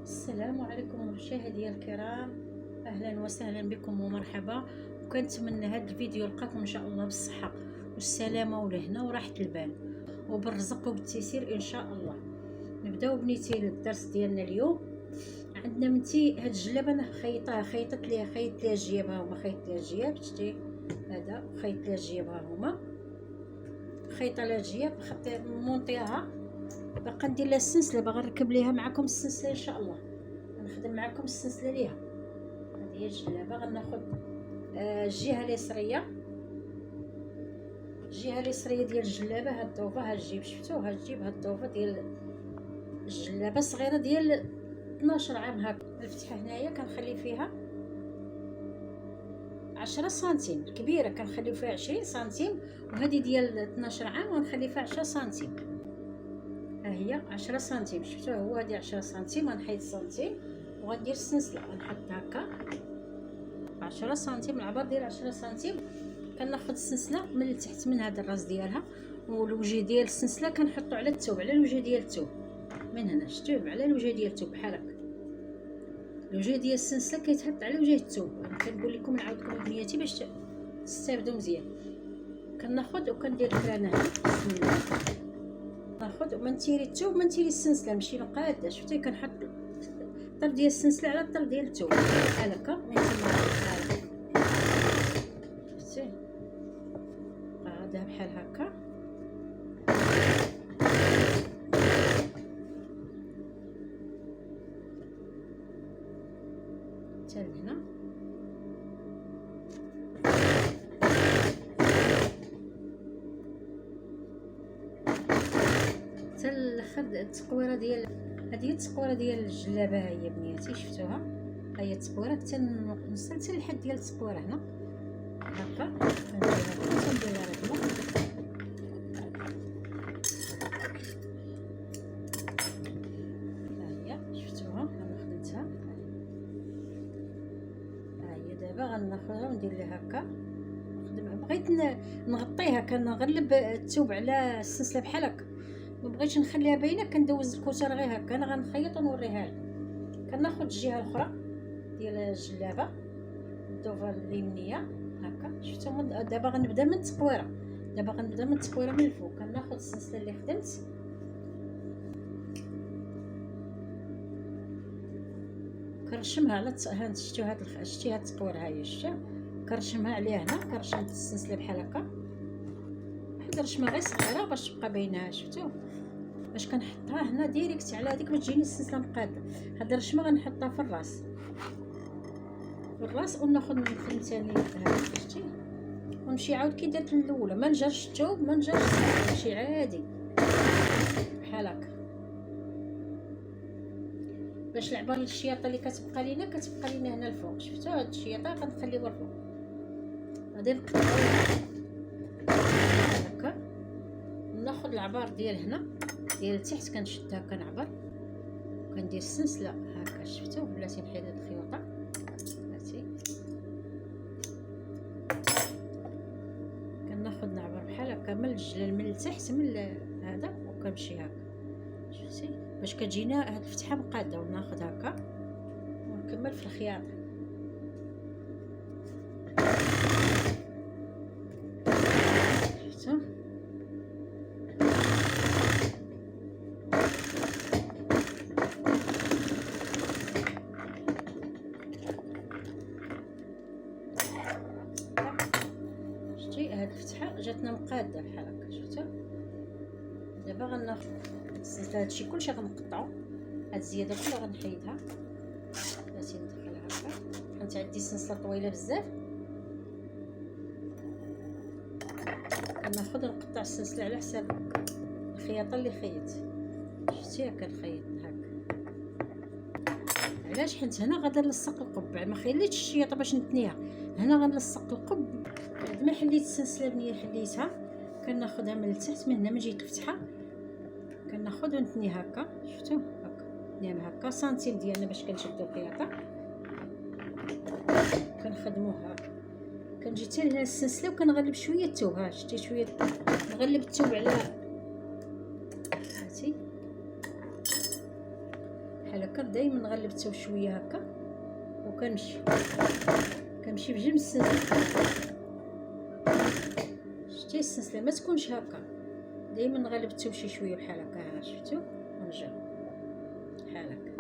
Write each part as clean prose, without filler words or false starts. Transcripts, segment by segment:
السلام عليكم مشاهدي الكرام، اهلا وسهلا بكم ومرحبا. وكنتمنى هذا الفيديو يلقاكم ان شاء الله بالصحه والسلامه والهنا وراحه البال وبالرزق وبالتيسير ان شاء الله. نبداو بنيتي الدرس ديالنا اليوم. عندنا منتي هاد الجلابه انا خيطت ليها جيابها هما، خيط ليها الجياب، شتي هذا خيط ليها جيابها هما، خيطه لها الجياب مونطيها. باقا ندير لها السلسله، باغا نركب ليها معكم السلسله ان شاء الله، نخدم معكم السلسله ليها. هذه هي الجلابه. غناخذ الجهه اليسريه، ديال الجلابه. هاد الضوفه، هاد الجيب، شفتوا هاد الجيب، هاد الضوفه ديال الجلابه صغيره ديال 12 عام. هكا الفتحه هنايا كنخلي فيها 10 سنتيم، الكبيره كنخليو فيها 20 سنتيم، وهذه ديال 12 عام غنخلي فيها 10 سنتيم. ها هي 10 سنتيم، شفتوا هو هذه 10 سنتيم. غنحيد سنتيم وغندير السلسله، غنحط هكا 10 سنتيم، العبر ديال 10 سنتيم. كناخذ السلسله من التحت من هذا الراس ديالها، والوجه ديال السلسله كنحطو على الثوب، على الوجه ديال الثوب من هنا، شفتوه على الوجه ديال الثوب بحال هكا. الوجه ديال السلسله كيتحط على وجه الثوب. انا كنقول لكم نعاودكم بنياتي باش تستافدوا مزيان. كناخذ وكندير الكرانه هنا، بسم الله. ناخذ وما نتيري الثوب، ما نتيري السلسله، ماشي مقاده. شفتي كنحط الطرف ديال السلسله على الطرف ديال الثوب بحال هكا، من تما بحال هكا، شفتي قاعدها بحال هكا. حتى لهنا حتى الاخر. التقويره ديال هذه التقويره ديال الجلابه، ها هي بنياتي، شفتوها؟ ها هي التقويره حتى نوصل حتى لحد ديال التقويره هنا هكا. كنديرها رقمه ها هي، شفتوها؟ انا خدمتها. ها هي دابا غناخذها وندير لها هكا. بغيت نغطيها، كنغلب الثوب على السلسله بحال هكا، ما بغيتش نخليها باينه، كندوز الكوتر غير هكا. انا غنخيط ونوريها لكم. كناخذ الجهه الاخرى ديال الجلابه، الضوفه اليمنيه هكا، شفتوا؟ دابا غنبدا من التقويره، من الفوق. كناخذ السلسله اللي خدمت، كنرشمها على هانت، شفتوا هاد شتي هاد التقويره، ها هي شفتها؟ كنرشمها عليها هنا، كنرشم السلسله بحال هكا، واحد الرشمه غير صغيره باش تبقى باينه. شفتوا؟ باش كنحطها هنا ديريكت على هذيك، ما تجيني السلسله مقاده. هاد الرشمه غنحطها في الراس، وناخذ نخدم ثاني هذا، شفتي؟ ونمشي عاود كي درت الاولى، ما نجرش الثوب، ما نجرش، نمشي عادي بحال هكا، باش العبر الشياطه اللي كتبقى لينا هنا الفوق. شفتوا؟ هاد الشياطه غنخليوها الفوق، غادي نقطعو هكا. ناخذ العبار ديال هنا ديال التحت، كنشدها كنعبر وكندير السلسله هكا. شفتوا؟ بلاتي نحيد هاد الخيوطه، بلاتي كناخذ نعبر بحال هكا من الجلال، من التحت، من هذا، وكنمشي هكا. شفتي؟ باش كتجينا هاد الفتحه مقاده، وناخذ هكا ونكمل في الخياطه. شفتوا؟ هاد الفتحه جاتنا مقاده بحال هكا، شفتوا؟ دابا غناخذ السلسله، هادشي كلشي غنقطعو، هاد الزياده كلها غنحيدها، بلاتي ندخلها هكا. حيت عندي السلسله طويله بزاف، كناخذ نقطع السلسله على حساب الخياطه اللي خيطت. شفتي؟ كنخيط هكا. علاش؟ حيت هنا غادي نلصق القب، ما خليتش الشياطه باش نتنيها، هنا غنلصق القب. بعد ما حليت السلسله بنيه حليتها، كناخذها من التحت، من هنا من جهه الفتحه، كناخذ ونتني هكا. شفتوا؟ هكا نعم هكا سنتيم ديالنا باش كنشدو الخياطه، كنخدموها هكا. كنجي حتى لهنا السلسله وكنغلب شويه الثوب. ها شتي؟ شويه نغلب الثوب على، هاتي بحال بحال هكا. دائما نغلبته شويه هكا وكنمشي بجنب السنسله. شتي السنسله ما تكونش هكا، دائما نغلبته شي شويه بحال هكا. ها شفتو ونرجع بحال هكا.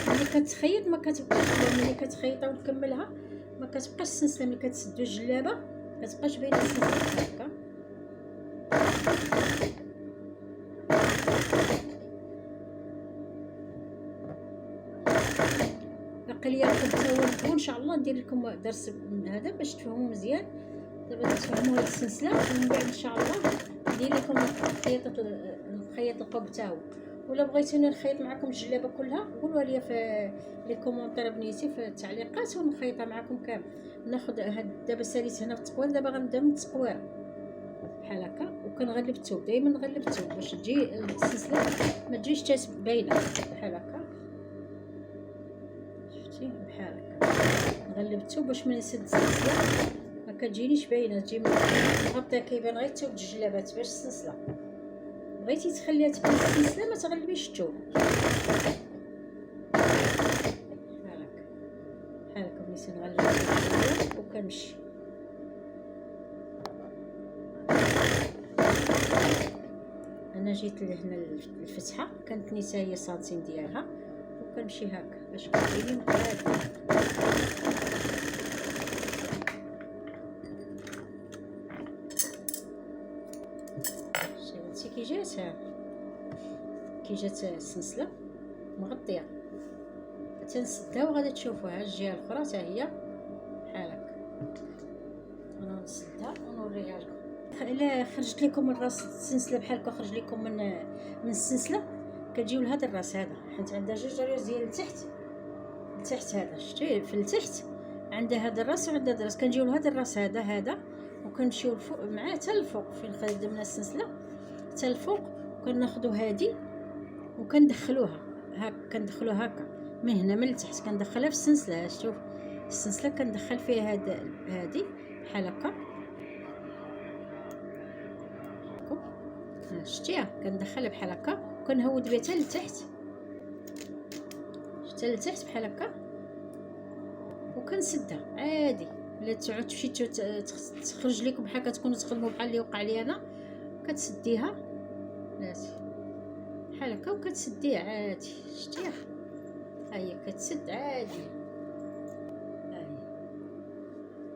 ملي كتخيط ما كتبقاش، ملي كتخيطها ونكملها ما كتبقاش السنسله. ملي كتسدو الجلابه كتبقاش باينه السنسله بحال هكا. باقي ليا الخبزه وان شاء الله ندير لكم درس من هذا باش تفهموا مزيان. دابا تفهموا هاد السلسله ومن بعد ان شاء الله ندير لكم نخيط القب تاعو. ولا بغيتوني نخيط معكم الجلابه كلها قولوا لي في لي كومونتير بنيتي في التعليقات ونخيطها معكم كامل. ناخذ هاد دابا ساليت هنا في التقوير، دابا غنبدا من التقوير بحال هكا وكنغلبتو. دائما نغلبتو باش تجي السلسله ما تجيش باينه بحال هكا. شفتي بحال هكا غلبتو باش ما يسد السلسله ما كتجينيش باينه، تجي مغطيه كيبان غير الثوب د الجلابات. باش السلسله بغيتي تخليها تبان السلسله ما تغلبيش الثوب بحال هكا. بحال هكا بغيتي نغلب الثوب وكنمشي. انا جيت لهنا الفتحه كانت نيتها هي سنتيم ديالها وكنمشي هكا باش كتجيني مقاده. شفتي كي جات السلسله مغطيه تنسدها وغادي تشوفوها الجهه الاخرى حتى هي بحال هكا. انا نسدها ونوريها لكم. الا خرجت لكم الراس السلسله بحال هكا خرج لكم من السلسله كتجيو لهذا الراس هذا، حيت عندها جوج ريوس ديال التحت هذا. شتي في التحت عندها هذا الراس وعندها هذا الراس. كنجيو لهذا الراس هذا وكنمشيو الفوق معاه حتى الفوق. فين خدمنا السلسله حتى الفوق كناخذوا هذه وكندخلوها هكا. كندخلوها هكا من هنا من التحت كندخلها في السلسله. شوف السلسله كندخل فيها هذه بحال هكا. شتيها كندخلها بحال هكا وكنهود بها حتى لتحت بحال هكا وكنسدها عادي. الا تعود تمشي تخرج لكم بحال كتكونوا تخدموا بحال اللي وقع لي انا كتسديها بلاتي بحال هكا وكتسديها عادي. شتيها ها هي كتسد عادي.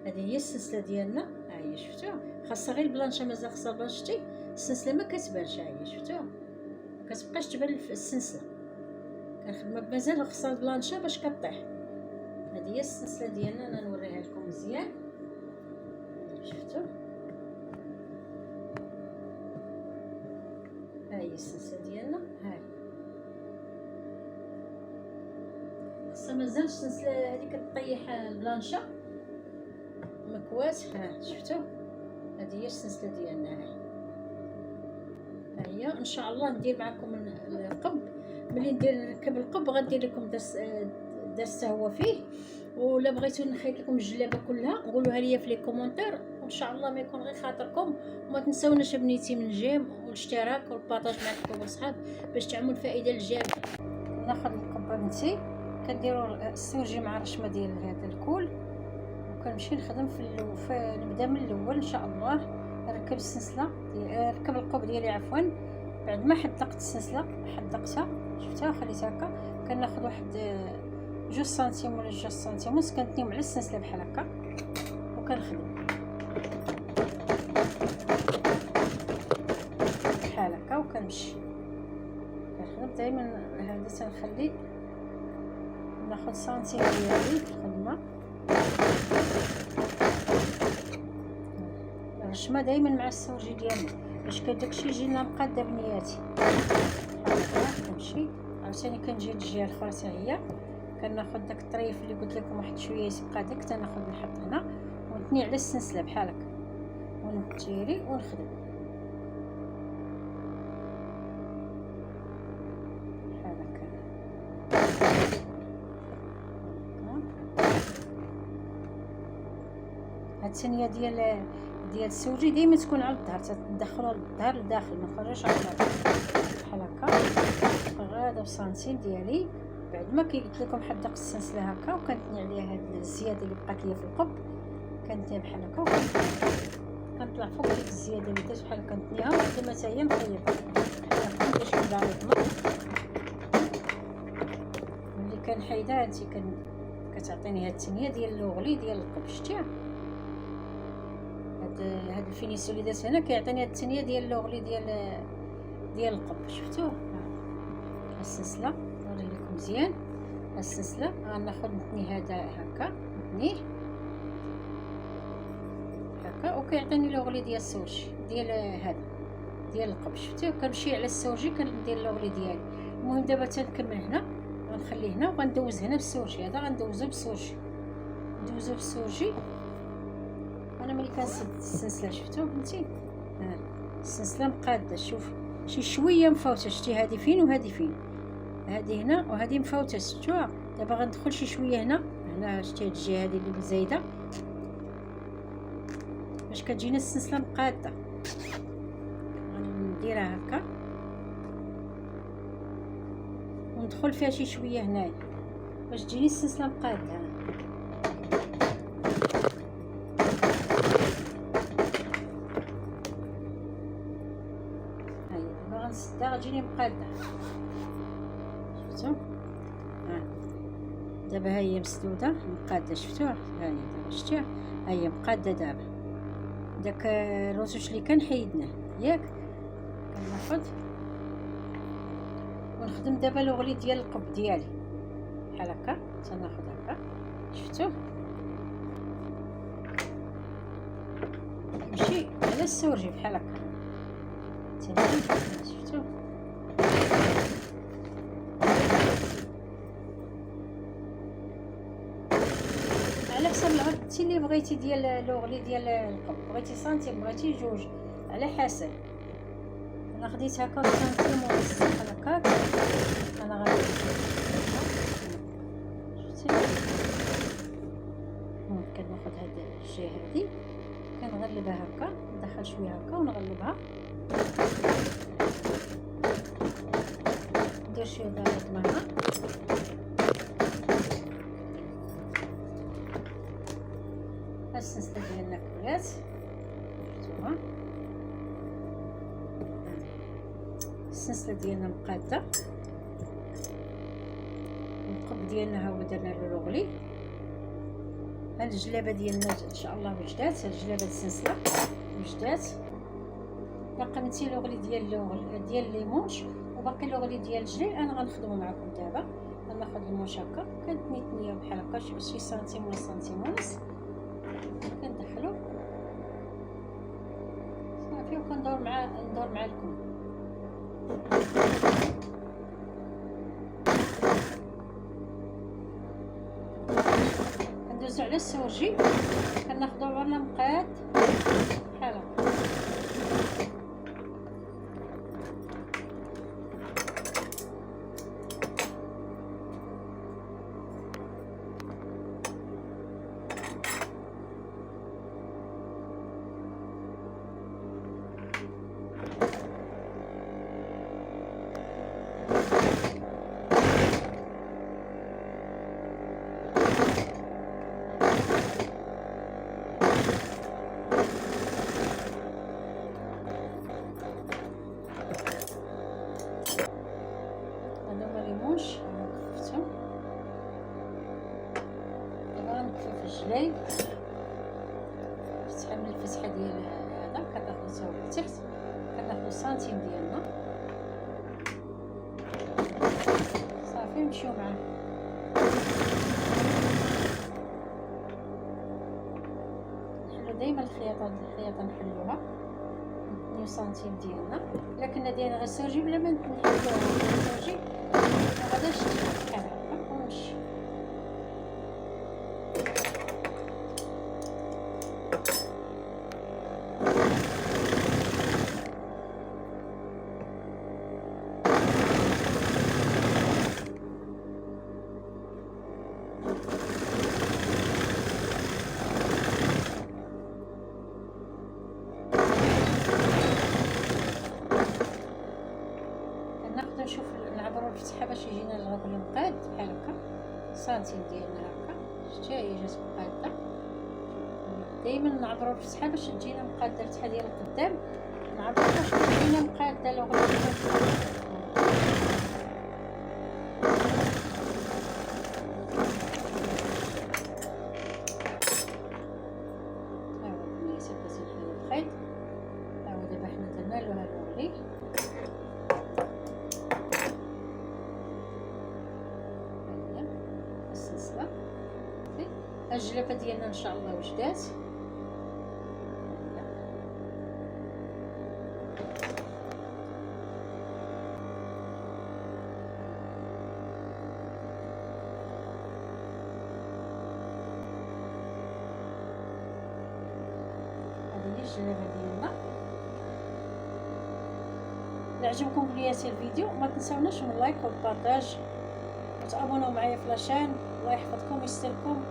هذه هي السلسله ديالنا. ها هي شفتوها خاصها غير البلانشه، مازال خاصها البلانشه. شتي السلسله ما كتبانش. ها هي شفتوها ما كتبقاش تبان السلسله. كنخدمها مازال خاصها البلانشه باش كطيح. هذه هي السلسله ديالنا. انا نوريها لكم مزيان. شفتوا ها هي السلسله ديالنا. هاي خاصها مازال السلسله هذه كطيح البلانشه مكواس. ها شفتوا هذه هي السلسله ديالنا. ها هي ان شاء الله ندير معكم القب. ملي نركب القب غندير لكم درس هو فيه. ولا بغيتو نخيط لكم الجلابه كلها قولوها لي في لي كومونتير وان شاء الله ما يكون غير خاطركم. وما تنساوناش بنيتي من الجيم والاشتراك والبارطاج مع الكل والصحاب باش تعملوا الفائده للجميع. ناخذ القبه بنتي كنديروا السورجي مع الرشمه ديال هذا الكول وكنمشي نخدم نبدا من الاول ان شاء الله. نركب السلسله نركب القب ديالي عفوا. بعد ما حدقت السلسله حدقتها شفتها خليتها هكا كناخذ واحد 2 سنتيم ولا 2 سنتيم ونص كنتنيهم على السلسله بحال هكا وكنخدم بحال هكا وكنمشي كنخدم. دائما هذا تنخلي ناخذ سنتيم ديالي في الخدمه. الرشمه دائما مع السورجي ديالنا باش داكشي يجينا مقاده بنياتي. كنمشي عاوتاني كنجي للجهه الاخرى حتى هي كناخذ داك الطريف اللي قلت لكم واحد شويه يبقى داك تناخذ نحط هنا ونثني على السلسله بحال هكا ونتيري ونخدم بحال هكا. هاد الثانيه ديال السورجي ديما تكون على الظهر تدخلوا للظهر لداخل ما تخرجوش على الظهر بحال هكا غادا بسنتيم ديالي. بعد ما قلت لكم حدق السلسله هكا وكنتني عليها هاد الزياده اللي بقات ليا في القب، كنتني بحال هكا كنطلع فوق ديك الزياده اللي درت بحال كنتنيها وديما حتى هي نخيطها بحال هكا باش نبدا ريتما. ملي كنحيدها هادشي كتعطيني هاد التنيه ديال لوغلي ديال القب. شتيها هاد الفينيسيون اللي درت هنا كيعطيني هاد التنيه ديال لوغلي ديال القب. شفتوه السلسله نوري لكم مزيان. السلسله غناخذ نتني هذا هكا نتنيه هكا وكيعطيني لوغلي ديال السورجي ديال هذا ديال القب. شفتوه كنمشي على السورجي كندير لوغلي ديالي. المهم دابا تنكمل هنا غنخليه هنا وغندوز هنا بالسورجي. هذا غندوزو بالسورجي ندوزو بالسورجي. انا ملي كنسد السلسله شفتو بنتي السلسله مقاده. شوف شي شويه مفوته. شتي هذه فين وهذه فين، هذه هنا وهذه مفوته. شفتوها دابا غندخل شي شويه هنا شتي هاد الجهه هذه اللي زايده باش كتجينا السلسله مقاده. غنديرها هكا وندخل فيها شي شويه هنايا باش تجيني السلسله مقاده. غنسدها غتجيني مقاده. شفتو دابا ها هي مسدوده مقاده. شفتوها ها هي دابا شتيها ها هي مقاده. دابا داك الرتوش اللي كان حيدناه ياك كناخذ ونخدم دابا لوغلي ديال القب ديالي بحال هكا. تناخذ هكا شفتو نمشي على السورجي بحال هكا. شفتو على حسب العرض اللي بغيتي ديال لوغلي ديال القب. بغيتي سنتيم بغيتي جوج على حسب. انا خديت هكا سنتيم ونص بحال هكاك. انا غادي شفتي كناخذ هاد الجهه هادي كنغلبها هكا ندخل شويه هكا ونغلبها ندير شويه دايره معها. السلسله ديالنا كلات شفتوها. السلسله ديالنا مقاده. القب ديالنا ها هو درنا له لوغلي. هاد الجلابه ديالنا ان شاء الله وجدات. هاد الجلابه السلسله وجدات. باقي نتي لوغلي ديال الليمونش وباقي لوغلي ديال الجليل. انا غنخدمو معكم دابا. غناخذ الموش هكا كنتني تنيه بحال هكا شي سنتيم ولا سنتيم ونص كندخلو صافي وكندور مع الكم. كندوزو على السورجي كناخدو عبرنا مقاد بحال هكا. الجلاي فتحه من الفتحه ديال هذا كناخذ حتى لتحت كناخذ سنتيم ديالنا صافي نمشيو معاه. نحلو دائما الخياطه نحلوها 2 سنتيم ديالنا. الا كنا دايرين غير السورجي بلا ما نحلوها السورجي ما غاداش بحال هكا ونمشي. سنتيم ديالنا هكا. شتي هي جات مقاده. دائما نعبروا الفتحه باش تجينا مقاده، الفتحه ديال القدام نعبروا باش تجينا مقاده. لو الجلابه ديالنا ان شاء الله وجدات. هذه هي الجلابه ديالنا. الا عجبكم بلياتي الفيديو ما تنساوناش من لايك والبارطاج وتابوناو معايا في لاشين. الله يحفظكم ويستركم.